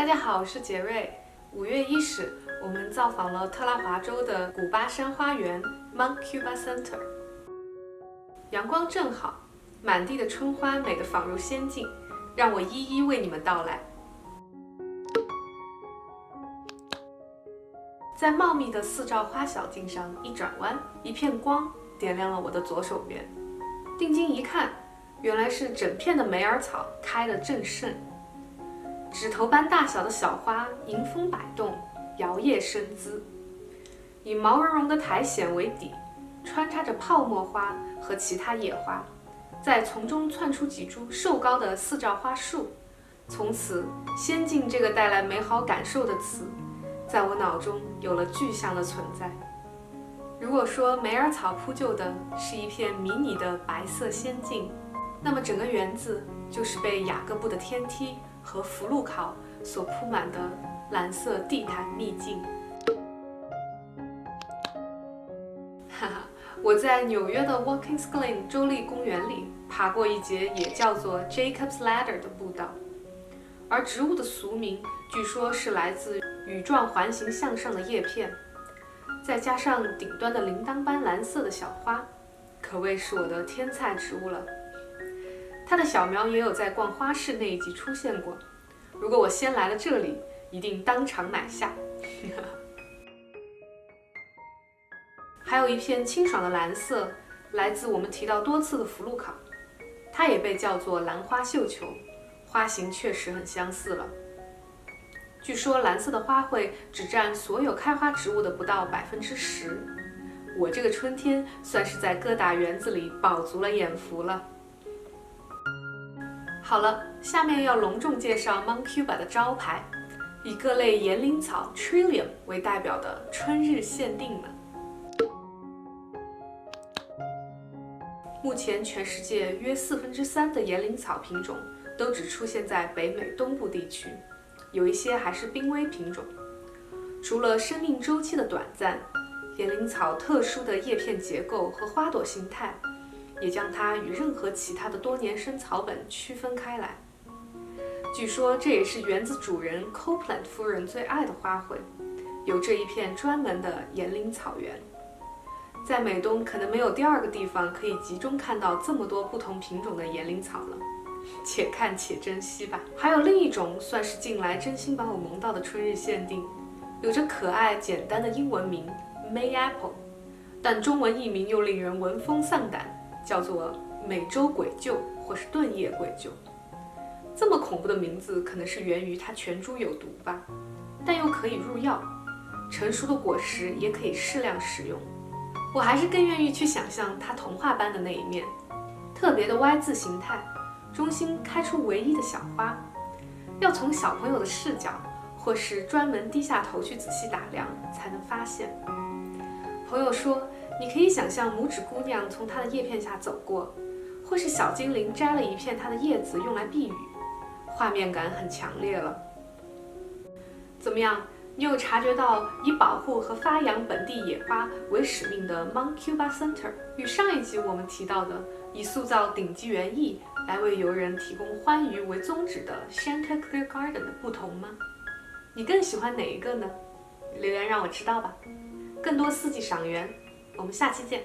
家好，我是杰瑞。5月1日，我们造访了特拉华州的古巴山花园 Mount Cuba Center。阳光正好，满地的春花美得仿如仙境，让我一一为你们道来。在茂密的4兆花小径上一转弯，一片光点亮了我的左手边。定睛一看，原来是整片的梅尔草开得正盛。指头般大小的小花迎风摆动，摇曳生姿，以毛茸茸的苔藓为底，穿插着泡沫花和其他野花，再从中窜出几株瘦高的4兆花树。从此，仙境这个带来美好感受的词，在我脑中有了具象的存在。如果说梅尔草铺就的是一片迷你的白色仙境，那么整个园子就是被雅各布的天梯和福禄考所铺满的蓝色地毯秘境。哈哈，我在纽约的 Watkins Glen 州立公园里爬过一节也叫做 Jacob's Ladder 的步道，而植物的俗名据说是来自羽状环形向上的叶片，再加上顶端的铃铛般蓝色的小花，可谓是我的天菜植物了。它的小苗也有在逛花市那一集出现过，如果我先来了这里，一定当场买下。还有一片清爽的蓝色，来自我们提到多次的福禄考，它也被叫做兰花绣球，花型确实很相似了。据说蓝色的花卉只占所有开花植物的不到10%，我这个春天算是在各大园子里饱足了眼福了。好了，下面要隆重介绍 Mount Cuba 的招牌，以各类岩灵草 Trillium 为代表的春日限定们。目前全世界约3/4的岩灵草品种都只出现在北美东部地区，有一些还是濒危品种。除了生命周期的短暂，岩灵草特殊的叶片结构和花朵形态也将它与任何其他的多年生草本区分开来。据说这也是园子主人 Copeland 夫人最爱的花卉，有这一片专门的岩灵草园。在美东可能没有第二个地方可以集中看到这么多不同品种的岩灵草了，且看且珍惜吧。还有另一种算是近来真心把我萌到的春日限定，有着可爱简单的英文名 May Apple， 但中文译名又令人闻风丧胆，叫做美洲鬼鹫或是盾叶鬼鹫。这么恐怖的名字可能是源于它全株有毒吧，但又可以入药，成熟的果实也可以适量食用。我还是更愿意去想象它童话般的那一面，特别的 Y 字形态，中心开出唯一的小花，要从小朋友的视角或是专门低下头去仔细打量才能发现。朋友说，你可以想象拇指姑娘从它的叶片下走过，或是小精灵摘了一片它的叶子用来避雨，画面感很强烈了。怎么样，你有察觉到以保护和发扬本地野花为使命的 Mount Cuba Center 与上一集我们提到的以塑造顶级园艺来为游人提供欢愉为宗旨的 Chanticleer Garden 的不同吗？你更喜欢哪一个呢？留言让我知道吧。更多四季赏园，我们下期见。